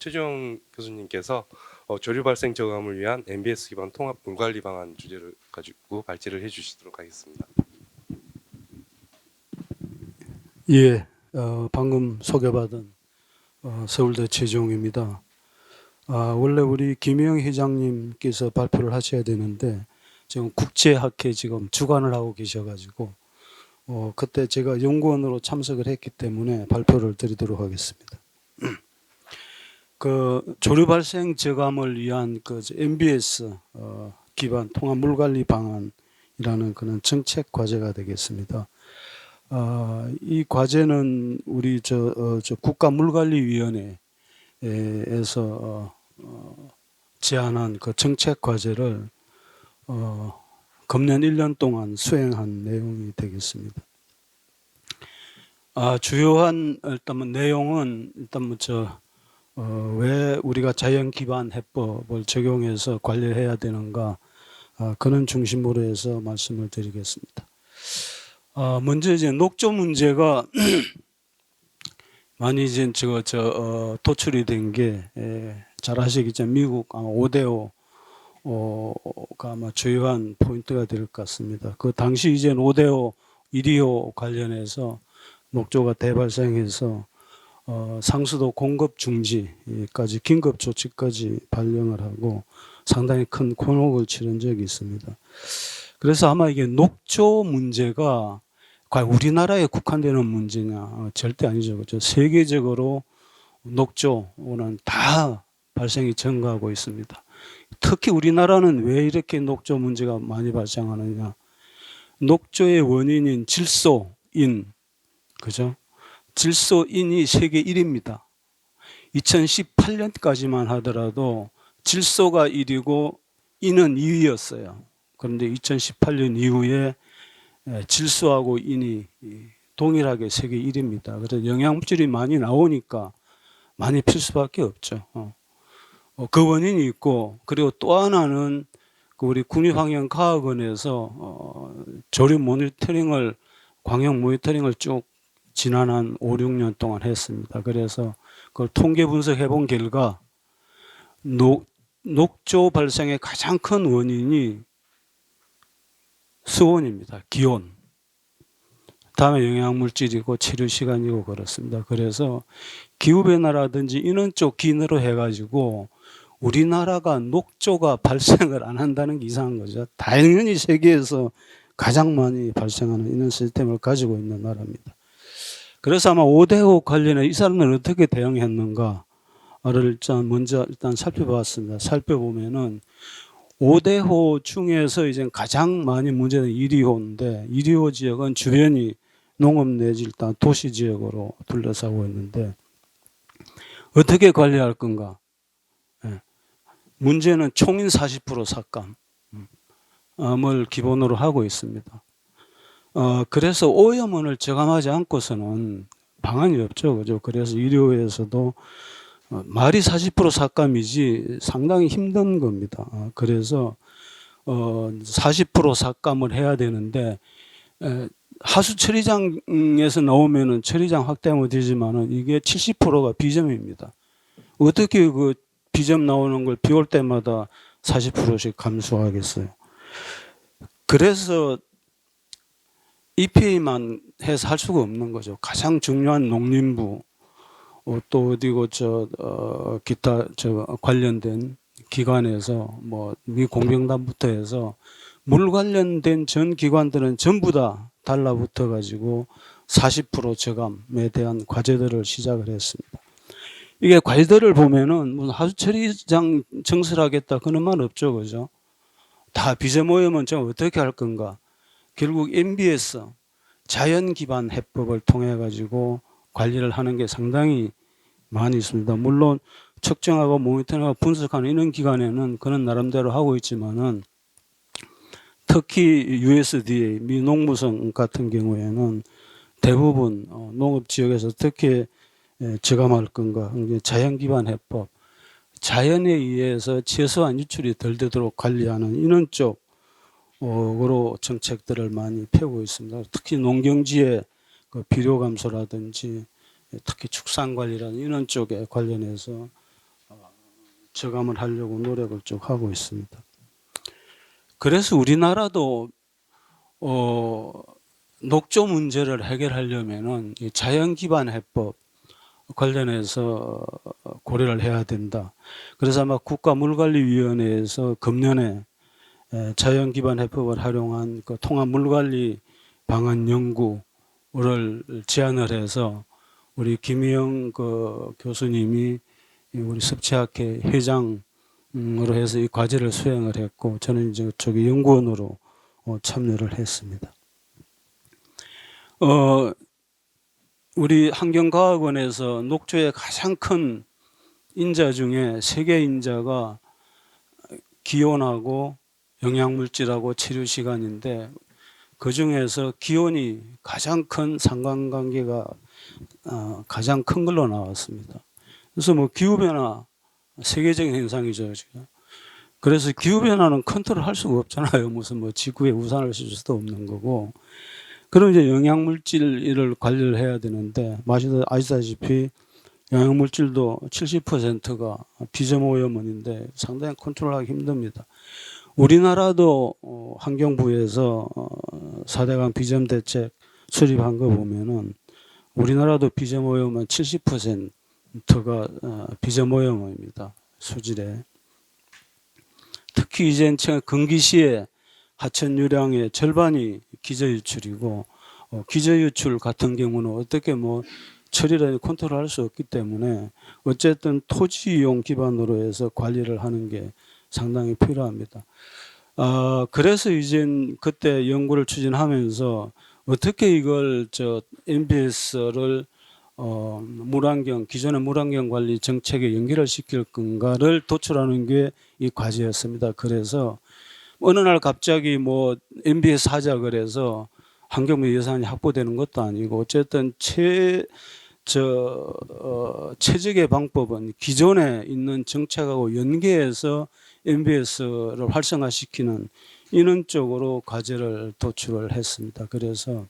최주영 교수님께서 조류 발생 저감을 위한 MBS 기반 통합 물관리 방안 주제를 가지고 발제를 해주시도록 하겠습니다. 예, 방금 소개받은 서울대 최주영입니다. 원래 우리 김영 회장님께서 발표를 하셔야 되는데 지금 국제학회 지금 주관을 하고 계셔가지고 그때 제가 연구원으로 참석을 했기 때문에 발표를 드리도록 하겠습니다. 그 조류 발생 저감을 위한 그 MBS 기반 통합 물관리 방안이라는 그런 정책 과제가 되겠습니다. 이 과제는 우리 저 국가물관리위원회에서 제안한 그 정책 과제를 금년 1년 동안 수행한 내용이 되겠습니다. 주요한 일단 내용은 일단 왜 우리가 자연 기반 해법을 적용해서 관리해야 되는가 그런 중심으로 해서 말씀을 드리겠습니다. 먼저 이제 녹조 문제가 많이 이제 도출이 된 게 잘 아시겠지만 미국 아마 5대5가 아마 주요한 포인트가 될 것 같습니다. 그 당시 이제 5대5 1.25 관련해서 녹조가 대발생해서 상수도 공급 중지까지 긴급 조치까지 발령을 하고 상당히 큰 곤혹을 치른 적이 있습니다. 그래서 아마 이게 녹조 문제가 과연 우리나라에 국한되는 문제냐? 절대 아니죠. 그렇죠? 세계적으로 녹조는 다 발생이 증가하고 있습니다. 특히 우리나라는 왜 이렇게 녹조 문제가 많이 발생하느냐? 녹조의 원인인 질소인, 그죠? 질소인이 세계 1위입니다. 2018년까지만 하더라도 질소가 1위고 인은 2위였어요. 그런데 2018년 이후에 질소하고 인이 동일하게 세계 1위입니다. 그래서 영양물질이 많이 나오니까 많이 필 수밖에 없죠. 그 원인이 있고, 그리고 또 하나는 우리 국립환경과학원에서 조류 모니터링을, 광역 모니터링을 쭉 지난 한 5, 6년 동안 했습니다. 그래서 그걸 통계 분석해 본 결과 녹조 발생의 가장 큰 원인이 수온입니다. 기온. 다음에 영양물질이고 체류시간이고 그렇습니다. 그래서 기후변화라든지 이런 쪽 기능으로 해가지고 우리나라가 녹조가 발생을 안 한다는 게 이상한 거죠. 당연히 세계에서 가장 많이 발생하는 이런 시스템을 가지고 있는 나라입니다. 그래서 아마 5대5 관련해 이 사람들은 어떻게 대응했는가를 먼저 살펴봤습니다. 살펴보면은 5대호 중에서 이제 가장 많이 문제는 1.25인데 1.25 지역은 주변이 농업 내지 일단 도시 지역으로 둘러싸고 있는데 어떻게 관리할 건가? 문제는 총인 40% 삭감을 기본으로 하고 있습니다. 그래서 오염원을 저감하지 않고서는 방안이 없죠. 그죠? 그래서 1.25에서도 말이 40% 삭감이지 상당히 힘든 겁니다. 그래서 40% 삭감을 해야 되는데 하수 처리장에서 나오면은 처리장 확대하면 되지만은 이게 70%가 비점입니다. 어떻게 그 비점 나오는 걸 비 올 때마다 40%씩 감소하겠어요. 그래서 EPA만 해서 할 수가 없는 거죠. 가장 중요한 농림부 또 어디고 기타 관련된 기관에서 미 공병단부터 해서 물 관련된 전 기관들은 전부 다 달라붙어 가지고 40% 저감에 대한 과제들을 시작을 했습니다. 이게 과제들을 보면은 무슨 하수처리장 증설하겠다 그런 말 없죠, 그죠? 다 비저모염은 좀 어떻게 할 건가? 결국 MBS 자연 기반 해법을 통해 가지고 관리를 하는 게 상당히 많이 있습니다. 물론 측정하고 모니터링하고 분석하는 이런 기관에는 그런 나름대로 하고 있지만은 특히 USDA 미 농무성 같은 경우에는 대부분 농업 지역에서 어떻게 저감할 건가 자연 기반 해법, 자연에 의해서 최소한 유출이 덜 되도록 관리하는 이런 쪽으로 정책들을 많이 펴고 있습니다. 특히 농경지의 그 비료 감소라든지 특히 축산관리라는 이런 쪽에 관련해서 저감을 하려고 노력을 쭉 하고 있습니다. 그래서 우리나라도 녹조 문제를 해결하려면은 이 자연 기반 해법 관련해서 고려를 해야 된다. 그래서 아마 국가물관리위원회에서 금년에 자연 기반 해법을 활용한 그 통합 물관리 방안 연구를 제안을 해서 우리 김희영 그 교수님이 우리 섭취학회 회장으로 해서 이 과제를 수행을 했고 저는 이제 저기 연구원으로 참여를 했습니다. 우리 환경과학원에서 녹조의 가장 큰 인자 중에 세계 인자가 기온하고 영양물질하고 치료 시간인데 그 중에서 기온이 가장 큰 상관관계가 가장 큰 걸로 나왔습니다. 그래서 뭐 기후변화 세계적인 현상이죠. 지금. 그래서 기후변화는 컨트롤할 수가 없잖아요. 무슨 뭐 지구에 우산을 쓸 수도 없는 거고. 그럼 이제 영양물질을 관리를 해야 되는데 아시다시피 영양물질도 70%가 비점오염원인데 상당히 컨트롤하기 힘듭니다. 우리나라도 환경부에서 4대강 비점대책 수립한 거 보면은 우리나라도 비점오염원 70%가 비점오염원입니다. 수질에. 특히 이제 건기시에 하천 유량의 절반이 기저유출이고 기저유출 같은 경우는 어떻게 뭐 처리를 컨트롤할 수 없기 때문에 어쨌든 토지 이용 기반으로 해서 관리를 하는 게 상당히 필요합니다. 그래서 이제 그때 연구를 추진하면서 어떻게 이걸 MBS를 물환경 기존의 물환경 관리 정책에 연결을 시킬 건가를 도출하는 게 이 과제였습니다. 그래서 어느 날 갑자기 뭐 MBS 하자 그래서 환경부 예산이 확보되는 것도 아니고 어쨌든 최적의 방법은 기존에 있는 정책하고 연계해서 MBS를 활성화시키는 이런 쪽으로 과제를 도출을 했습니다. 그래서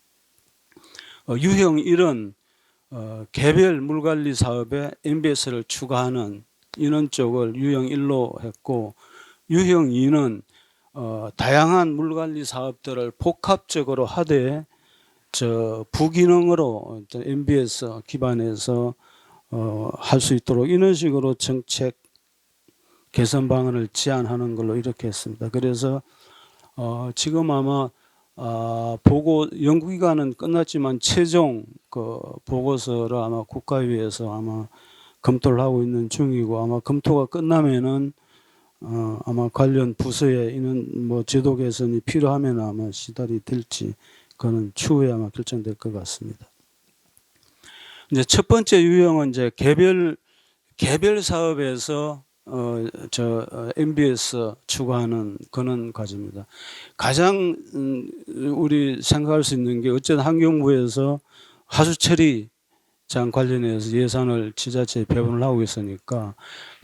유형 1은 개별 물관리 사업에 MBS를 추가하는 이런 쪽을 유형 1로 했고 유형 2는 다양한 물관리 사업들을 복합적으로 하되 부기능으로 MBS 기반에서 할 수 있도록 이런 식으로 정책 개선 방안을 제안하는 걸로 이렇게 했습니다. 그래서 지금 아마 연구기간은 끝났지만 최종 그 보고서를 아마 국가위에서 아마 검토를 하고 있는 중이고 아마 검토가 끝나면은 아마 관련 부서에 있는 뭐 제도 개선이 필요하면 아마 시달이 될지 그거는 추후에 아마 결정될 것 같습니다. 이제 첫 번째 유형은 이제 개별 사업에서 MBS 추가하는 그런 과제입니다. 가장 우리 생각할 수 있는 게 어쨌든 환경부에서 하수처리장 관련해서 예산을 지자체에 배분을 하고 있으니까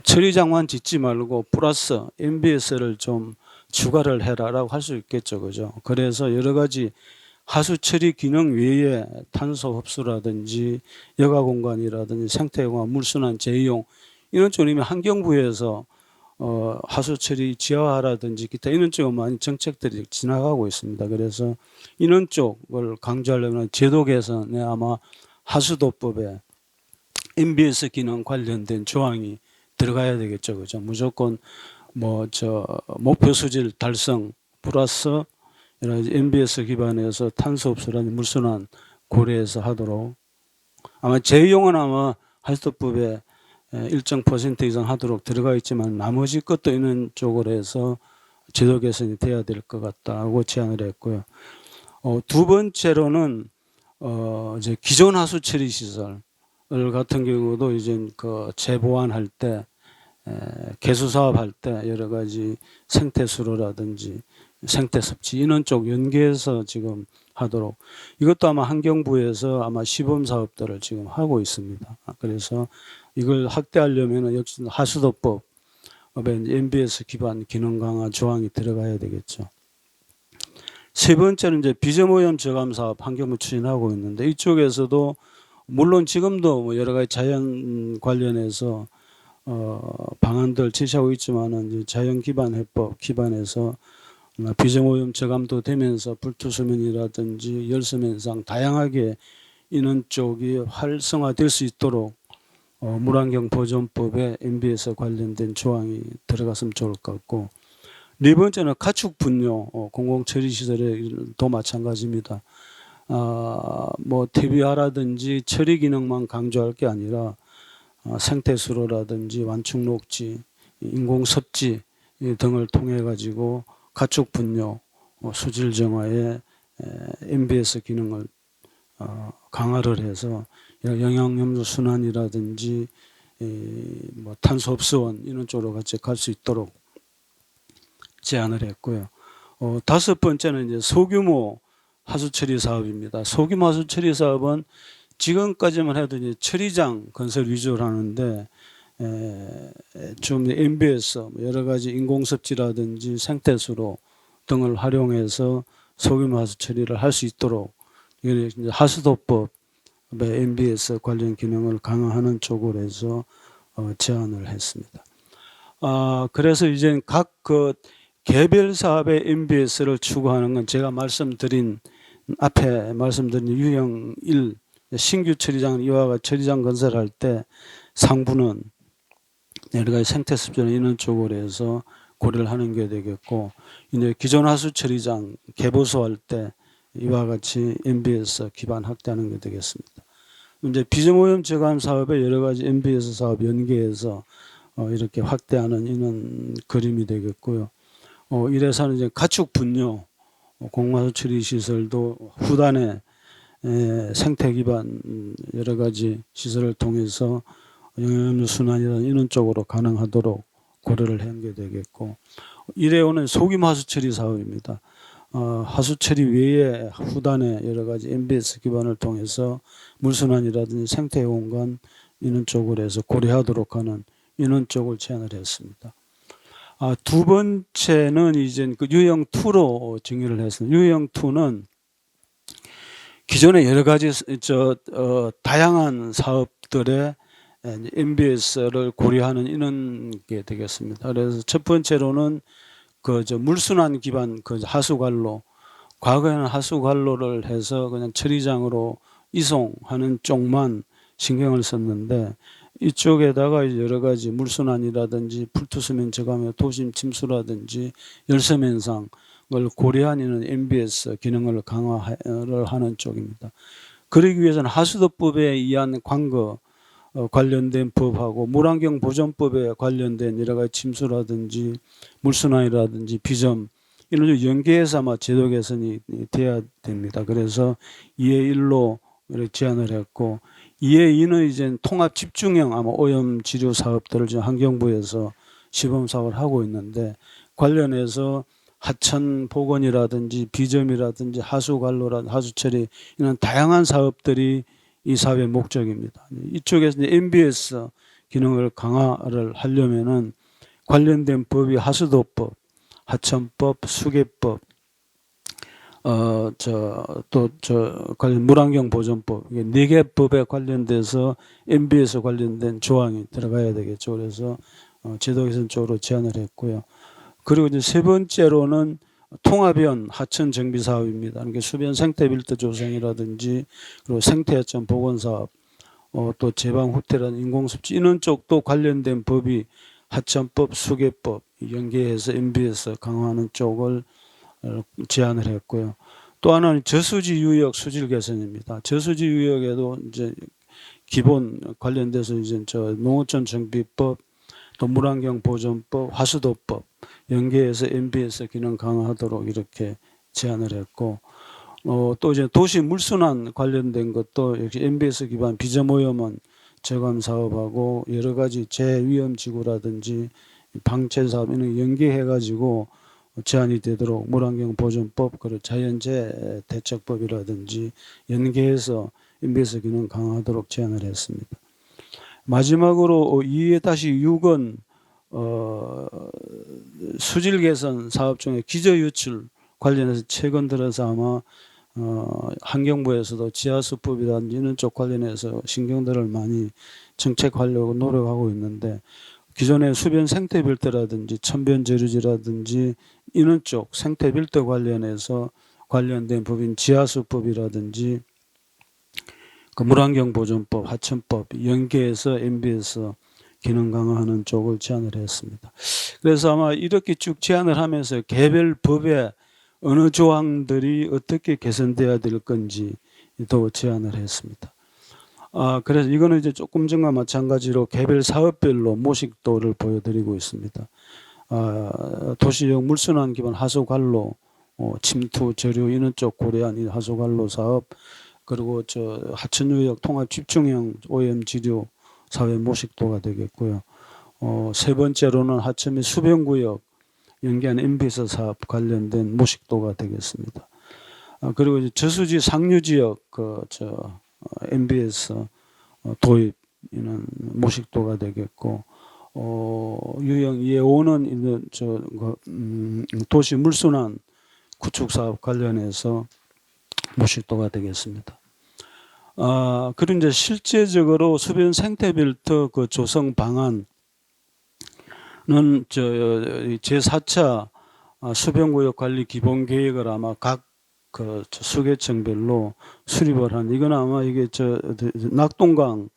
처리장만 짓지 말고 플러스 MBS를 좀 추가를 해라라고 할 수 있겠죠, 그죠? 그래서 여러 가지 하수 처리 기능 외에 탄소 흡수라든지 여가 공간이라든지 생태 공간, 물순환 재이용 이런 쪽은 이미 환경부에서 하수 처리 지하화라든지 기타 이런 쪽은 많이 정책들이 지나가고 있습니다. 그래서 이런 쪽을 강조하려면 제도 개선에 아마 하수도법에 MBS 기능 관련된 조항이 들어가야 되겠죠, 그죠? 무조건 목표 수질 달성 플러스 여러 가지 MBS 기반에서 탄소 흡수라는 물순환 고려해서 하도록 아마 재이용은 아마 하수도법에 일정 퍼센트 이상 하도록 들어가 있지만 나머지 것도 있는 쪽으로 해서 제도 개선이 돼야 될 것 같다고 제안을 했고요. 두 번째로는 이제 기존 하수 처리 시설 같은 경우도 이제 그 재보완할 때 개수 사업할 때 여러 가지 생태 수로라든지 생태 섭취 이런 쪽 연계해서 지금 하도록 이것도 아마 환경부에서 아마 시범 사업들을 지금 하고 있습니다. 그래서 이걸 확대하려면 역시 하수도법에 MBS 기반 기능 강화 조항이 들어가야 되겠죠. 세 번째는 이제 비점오염 저감 사업 환경부 추진하고 있는데 이쪽에서도 물론 지금도 뭐 여러 가지 자연 관련해서 방안들 제시하고 있지만은 이제 자연기반 해법 기반에서 비정오염 저감도 되면서 불투수면이라든지 열섬 현상 다양하게 이런 쪽이 활성화될 수 있도록 물환경 보존법에 MBS 관련된 조항이 들어갔으면 좋을 것 같고, 네 번째는 가축 분뇨 공공 처리 시설에도 마찬가지입니다. 뭐 퇴비화라든지 처리 기능만 강조할 게 아니라 생태 수로라든지 완충 녹지, 인공 섭지 등을 통해 가지고 가축 분뇨 수질 정화에 MBS 기능을 강화를 해서 영양염류 순환이라든지 뭐 탄소 흡수원 이런 쪽으로 같이 갈 수 있도록 제안을 했고요. 다섯 번째는 이제 소규모 하수처리 사업입니다. 소규모 하수처리 사업은 지금까지만 해도 이제 처리장 건설 위주로 하는데 좀 MBS 여러 가지 인공섭지라든지 생태수로 등을 활용해서 소규모 하수 처리를 할 수 있도록 이제 하수도법의 MBS 관련 기능을 강화하는 쪽으로 해서 제안을 했습니다. 그래서 이제 각 그 개별 사업의 MBS를 추구하는 건 제가 앞에 말씀드린 유형 1 신규 처리장 이와 같이 처리장 건설할 때 상부는 여러 가지 생태 습전 이런 쪽으로 해서 고려를 하는 게 되겠고, 이제 기존 하수 처리장 개보수할 때 이와 같이 MBS 기반 확대하는 게 되겠습니다. 이제 비정오염 저감 사업에 여러 가지 MBS 사업 연계해서 이렇게 확대하는 이런 그림이 되겠고요. 이래서는 이제 가축 분뇨 공마수 처리 시설도 후단에 생태 기반 여러 가지 시설을 통해서 영양염류 순환이라는 이런 쪽으로 가능하도록 고려를 한 게 되겠고, 이래오는 소규모 하수처리 사업입니다. 하수처리 외에 후단에 여러 가지 MBS 기반을 통해서 물순환이라든지 생태 공간 이런 쪽으로 해서 고려하도록 하는 이런 쪽을 제안을 했습니다. 두 번째는 이제 그 유형 2로 정의를 했습니다. 유형 2는 기존의 여러 가지 다양한 사업들의 MBS를 고려하는 이런 게 되겠습니다. 그래서 첫 번째로는 물순환 기반 하수관로, 과거에는 하수관로를 해서 그냥 처리장으로 이송하는 쪽만 신경을 썼는데, 이쪽에다가 여러 가지 물순환이라든지 풀투수면 저감의 도심 침수라든지 열섬 현상을 고려한 이는 MBS 기능을 강화를 하는 쪽입니다. 그러기 위해서는 하수도법에 의한 관거 관련된 법하고 물환경 보존법에 관련된 여러 가지 침수라든지 물순환이라든지 비점 이런 쪽 연계해서 아마 제도 개선이 돼야 됩니다. 그래서 2의 1로 이렇게 제안을 했고, 2의 2는 이제 통합 집중형 아마 오염 치료 사업들을 지금 환경부에서 시범 사업을 하고 있는데, 관련해서 하천 복원이라든지 비점이라든지 하수관로라든지 하수처리 이런 다양한 사업들이 이 사업의 목적입니다. 이쪽에서 이제 MBS 기능을 강화를 하려면은 관련된 법이 하수도법, 하천법, 수계법, 관련 물환경 보존법, 이게 4개 법에 관련돼서 MBS 관련된 조항이 들어가야 되겠죠. 그래서 제도 개선 쪽으로 제안을 했고요. 그리고 이제 세 번째로는 통합연 하천 정비 사업입니다. 그러니까 수변 생태 빌드 조성이라든지 그리고 생태 하천 복원 사업, 또 제방 후퇴라는 인공습지 이런 쪽도 관련된 법이 하천법, 수계법 연계해서 MBS 강화하는 쪽을 제안을 했고요. 또 하나는 저수지 유역 수질 개선입니다. 저수지 유역에도 이제 기본 관련돼서 이제 농어촌 정비법, 또 물환경 보존법, 하수도법 연계해서 MBS 기능 강화하도록 이렇게 제안을 했고, 또 이제 도시 물순환 관련된 것도 역시 MBS 기반 비저오염원 저감 사업하고 여러 가지 재위험 지구라든지 방체 사업 이런 연계해 가지고 제한이 되도록 물환경 보존법 그리고 자연재해 대책법이라든지 연계해서 MBS 기능 강화하도록 제안을 했습니다. 마지막으로 2-6은 수질 개선 사업 중에 기저 유출 관련해서 최근 들어서 아마 환경부에서도 지하수법이라든지 이런 쪽 관련해서 신경들을 많이 정책하려고 노력하고 있는데 기존의 수변 생태빌드라든지 천변제류지라든지 이런 쪽 생태빌드 관련해서 관련된 법인 지하수법이라든지 그 물환경보존법, 하천법 연계해서 MB에서 기능 강화하는 쪽을 제안을 했습니다. 그래서 아마 이렇게 쭉 제안을 하면서 개별 법의 어느 조항들이 어떻게 개선돼야 될 건지 또 제안을 했습니다. 그래서 이거는 이제 조금 전과 마찬가지로 개별 사업별로 모식도를 보여드리고 있습니다. 도시형 물순환 기반 하수관로, 침투, 저류 이런 쪽 고려한 이 하수관로 사업, 그리고 하천유역 통합 집중형 오염 지류 사회 모식도가 되겠고요. 세 번째로는 하천 및 수변구역 연계한 MBS 사업 관련된 모식도가 되겠습니다. 그리고 이제 저수지 상류지역 MBS 도입이는 모식도가 되겠고, 유형 2에5는 있는 도시 물순환 구축 사업 관련해서 모식도가 되겠습니다. 그리고 이제 실제적으로 수변 생태빌드 그 조성 방안은 제4차 수변구역 관리 기본 계획을 아마 각 수계청별로 수립을 한, 이건 아마 이게 낙동강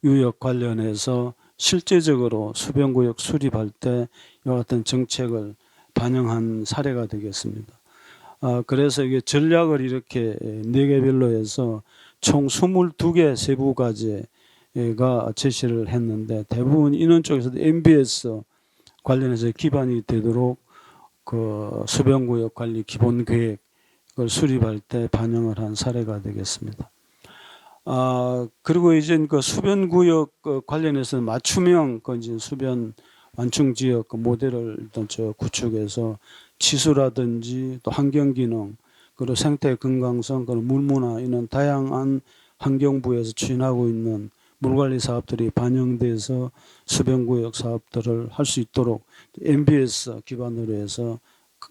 유역 관련해서 실제적으로 수변구역 수립할 때 이와 같은 정책을 반영한 사례가 되겠습니다. 그래서 이게 전략을 이렇게 4개별로 해서 총 22개 세부 과제가 제시를 했는데, 대부분 인원 쪽에서도 MBS 관련해서 기반이 되도록 그 수변구역 관리 기본 계획을 수립할 때 반영을 한 사례가 되겠습니다. 그리고 이제 그 수변구역 관련해서 맞춤형 이제 수변 완충 지역 모델을 일단 구축해서 치수라든지 또 환경 기능, 그리고 생태 건강성, 그리고 물문화 이런 다양한 환경부에서 추진하고 있는 물관리 사업들이 반영돼서 수변구역 사업들을 할 수 있도록 MBS 기반으로 해서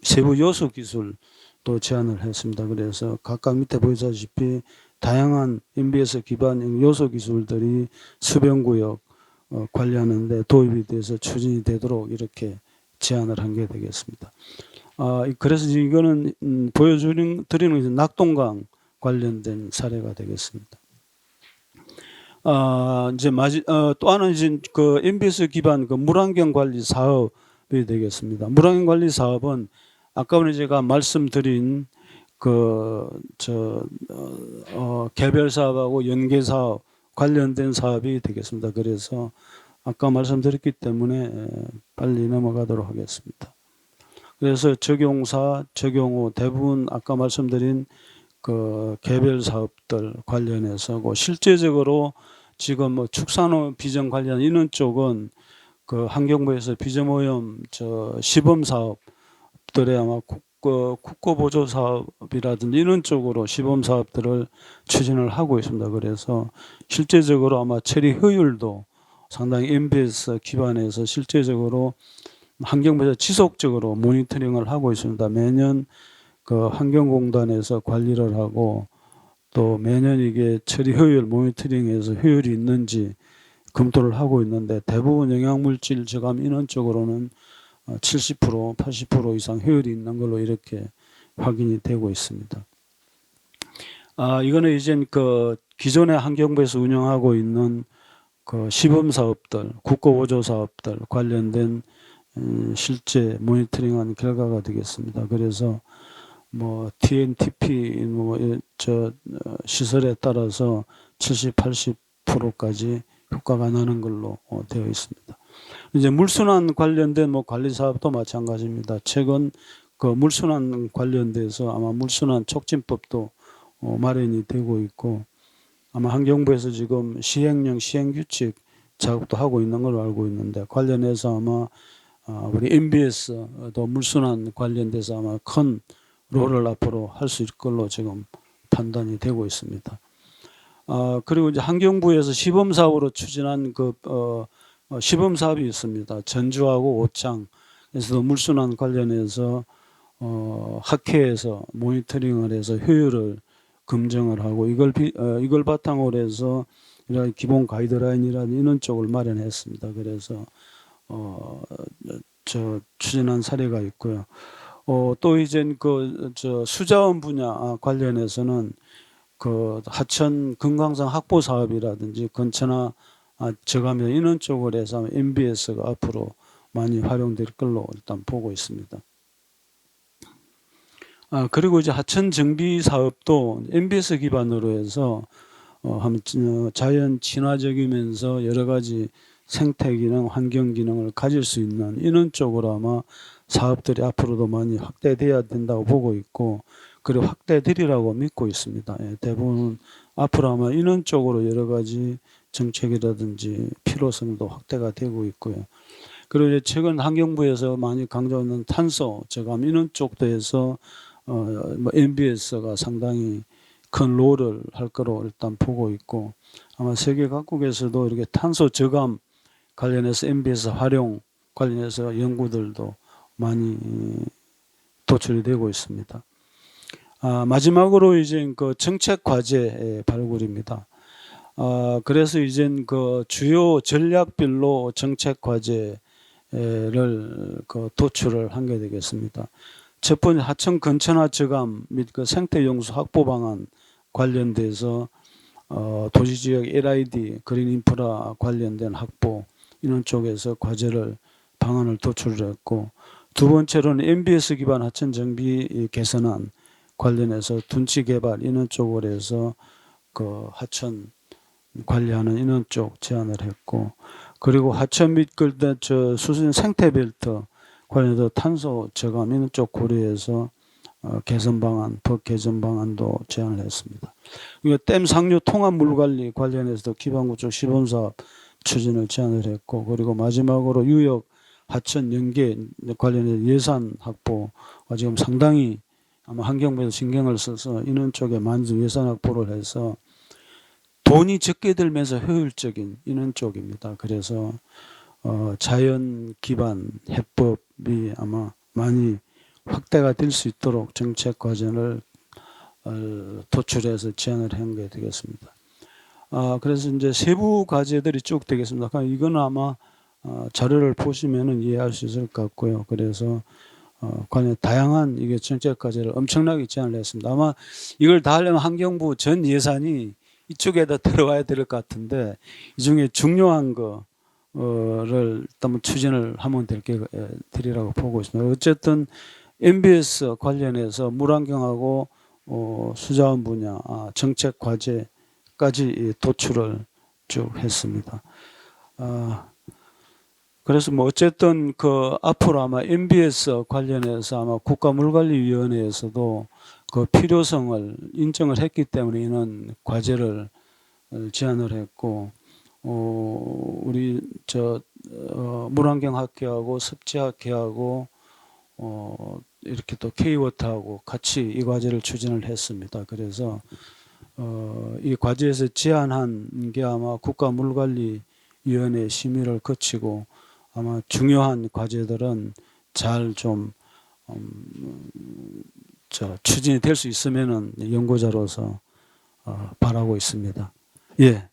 세부 요소 기술도 제안을 했습니다. 그래서 각각 밑에 보시다시피 다양한 MBS 기반 요소 기술들이 수변구역 관리하는데 도입이 돼서 추진이 되도록 이렇게 제안을 한 게 되겠습니다. 그래서 이거는 보여드리는 것은 낙동강 관련된 사례가 되겠습니다. 이제 또 하나는 이제 그 MBS 기반 그 물환경 관리 사업이 되겠습니다. 물환경 관리 사업은 아까 전에 제가 말씀드린 개별 사업하고 연계 사업 관련된 사업이 되겠습니다. 그래서 아까 말씀드렸기 때문에 빨리 넘어가도록 하겠습니다. 그래서 적용사, 적용후 대부분 아까 말씀드린 그 개별 사업들 관련해서 실제적으로 지금 뭐 축산업 비전 관련 이런 쪽은 그 환경부에서 비전오염 시범 사업들에 아마 국고 보조 사업이라든지 이런 쪽으로 시범 사업들을 추진을 하고 있습니다. 그래서 실제적으로 아마 처리 효율도 상당히 MBS 기반에서 실제적으로 환경부에서 지속적으로 모니터링을 하고 있습니다. 매년 그 환경공단에서 관리를 하고 또 매년 이게 처리 효율 모니터링에서 효율이 있는지 검토를 하고 있는데, 대부분 영양물질 저감 인원 쪽으로는 70%, 80% 이상 효율이 있는 걸로 이렇게 확인이 되고 있습니다. 이거는 이제 그 기존의 환경부에서 운영하고 있는 그 시범 사업들, 국고 보조 사업들 관련된 실제 모니터링한 결과가 되겠습니다. 그래서 뭐 TNTP 시설에 따라서 70, 80%까지 효과가 나는 걸로 되어 있습니다. 이제 물순환 관련된 관리 사업도 마찬가지입니다. 최근 그 물순환 관련돼서 아마 물순환 촉진법도 마련이 되고 있고, 아마 환경부에서 지금 시행령 시행규칙 작업도 하고 있는 걸로 알고 있는데, 관련해서 아마 우리 MBS도 물순환 관련돼서 아마 큰 롤을 앞으로 할 수 있을 걸로 지금 판단이 되고 있습니다. 그리고 이제 환경부에서 시범 사업으로 추진한 시범 사업이 있습니다. 전주하고 오창에서도 물순환 관련해서 학회에서 모니터링을 해서 효율을 검증을 하고 이걸 바탕으로 해서 이런 기본 가이드라인이라는 이런 쪽을 마련했습니다. 그래서 추진한 사례가 있고요. 또 이제 수자원 분야 관련해서는 그 하천 금강산 확보 사업이라든지 건천화 저감면 이런 쪽으로 해서 MBS가 앞으로 많이 활용될 걸로 일단 보고 있습니다. 그리고 이제 하천 정비 사업도 MBS 기반으로 해서 자연 친화적이면서 여러 가지 생태 기능, 환경 기능을 가질 수 있는 이런 쪽으로 아마 사업들이 앞으로도 많이 확대돼야 된다고 보고 있고, 그리고 확대되리라고 믿고 있습니다. 예, 대부분 앞으로 아마 이런 쪽으로 여러 가지 정책이라든지 필요성도 확대가 되고 있고요. 그리고 이제 최근 환경부에서 많이 강조하는 탄소 저감 이런 쪽도 해서 MBS가 상당히 큰 롤을 할 거로 일단 보고 있고, 아마 세계 각국에서도 이렇게 탄소 저감 관련해서 MBS 활용 관련해서 연구들도 많이 도출이 되고 있습니다. 마지막으로 이제 그 정책 과제 발굴입니다. 그래서 이제 그 주요 전략별로 정책 과제를 도출을 한 게 되겠습니다. 첫 번째 하천 건천화 저감 및 그 생태 용수 확보 방안 관련돼서 도시지역 LID 그린 인프라 관련된 확보 이런 쪽에서 과제를 방안을 도출했고, 두 번째로는 MBS 기반 하천 정비 개선안 관련해서 둔치 개발 이런 쪽으로 해서 그 하천 관리하는 이런 쪽 제안을 했고, 그리고 하천 및 수신 생태 벨트 관련해서 탄소 저감 이런 쪽 고려해서 개선 방안, 법 개선 방안도 제안을 했습니다. 그리고 댐 상류 통합 물 관리 관련해서도 기반구축 시범 사업 추진을 제안을 했고, 그리고 마지막으로 유역 하천 연계 관련해서 예산 확보가 지금 상당히 아마 환경부에서 신경을 써서 이런 쪽에 많은 예산 확보를 해서 돈이 적게 들면서 효율적인 이런 쪽입니다. 그래서 자연 기반 해법이 아마 많이 확대가 될 수 있도록 정책 과제를 도출해서 제안을 한 게 되겠습니다. 그래서 이제 세부 과제들이 쭉 되겠습니다. 그러니까 이건 아마 자료를 보시면은 이해할 수 있을 것 같고요. 그래서 관련 다양한 이게 정책 과제를 엄청나게 제안을 했습니다. 아마 이걸 다 하려면 환경부 전 예산이 이쪽에다 들어와야 될 것 같은데, 이 중에 중요한 거를 일단 추진을 하면 되리라고 보고 있습니다. 어쨌든 MBS 관련해서 물환경하고 수자원 분야 정책 과제까지 도출을 쭉 했습니다. 그래서 뭐 어쨌든 그 앞으로 아마 MBS 관련해서 아마 국가물관리위원회에서도 그 필요성을 인정을 했기 때문에 이런 과제를 제안을 했고, 우리 물환경학회하고 습지학회하고 이렇게 또 K워터하고 같이 이 과제를 추진을 했습니다. 그래서 이 과제에서 제안한 게 아마 국가물관리위원회 심의를 거치고 아마 중요한 과제들은 잘 좀 추진이 될 수 있으면은 연구자로서 바라고 있습니다. 예,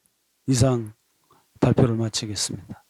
이상 발표를 마치겠습니다.